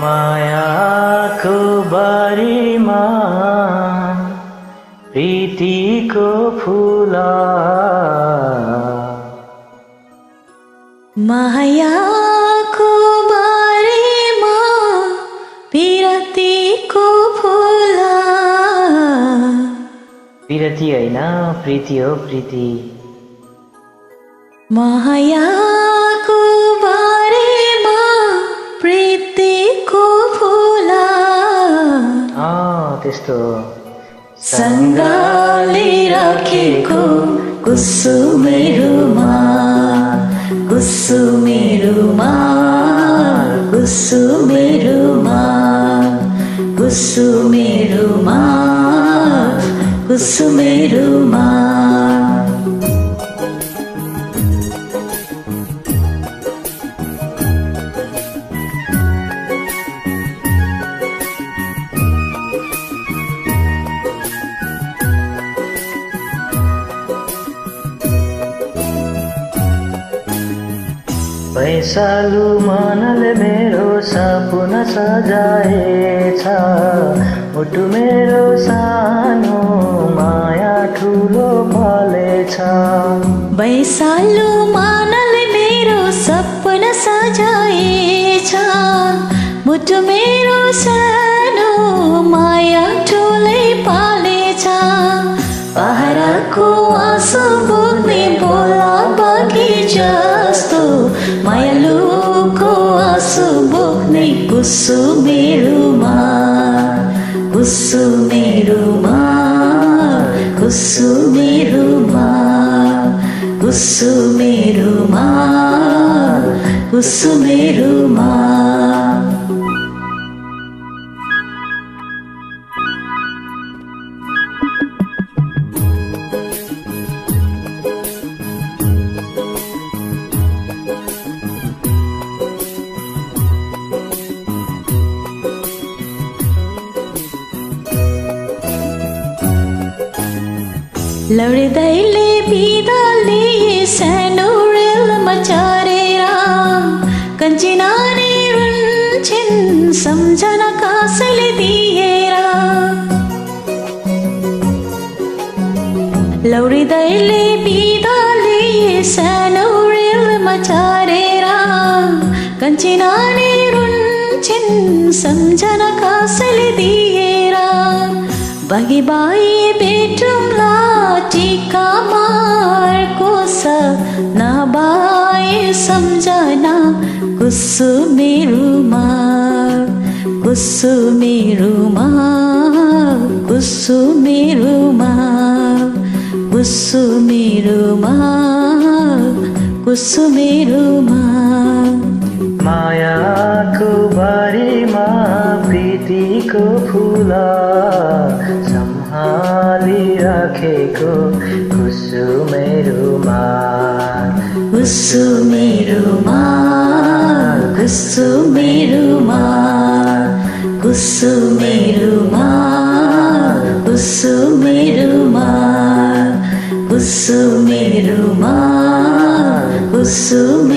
मायाको बारीमा प्रीतिको फुला मायाको बारीमा प्रीतिको फुला विरती होइन प्रीति हो प्रीति मायाको बारीमा प्रीतिको फुला त्यस्तो सँगाले राखेको कुसुमेरुमा कुसुमेरुमा कुसुमेरुमा कुसुमेरुमा कुसुमेरुमा पैसालु मनले मेरो सपना सजाएछ मुटु मेरो सानो माया ठुलो फलेछ वैशालु मनले मेरो सपना सजाएछ मुटु मेरो सानो माया ठुलै पालेछ पहराको आँसु बोक्ने बोला बगी जस्तो मायालुको आँसु बोक्ने कुसुमेरुमा कुसुमेरुमा कुसुमेरुमा कुसुमेरुमा कुसुमेरुमा लड्दैले बिदा लिए सानो रेलमा चढेर कञ्चनाले रुन्छन् सम्झना कसैले दिएर लड्दैले बिदा लिए सानो रेलमा चढेर कञ्चनाले रुन्छन् सम्झना कसैले दिएर बागी बाई बेटुम्ला टिका मार्को स नबाए सम्झना कुसुमेरुमा कुसुमेरुमा कुसुमेरुमा कुसुमेरुमा कुसुमेरुमा मायाको बारीमा प्रीतिको फुला सम्हाली राखेको कुसुमेरुमा कुसुमेरुमा कुसुमेरुमा कुसुमेरुमा कुसुमेरुमा कुसुमेरुमा कुसुमेरुमा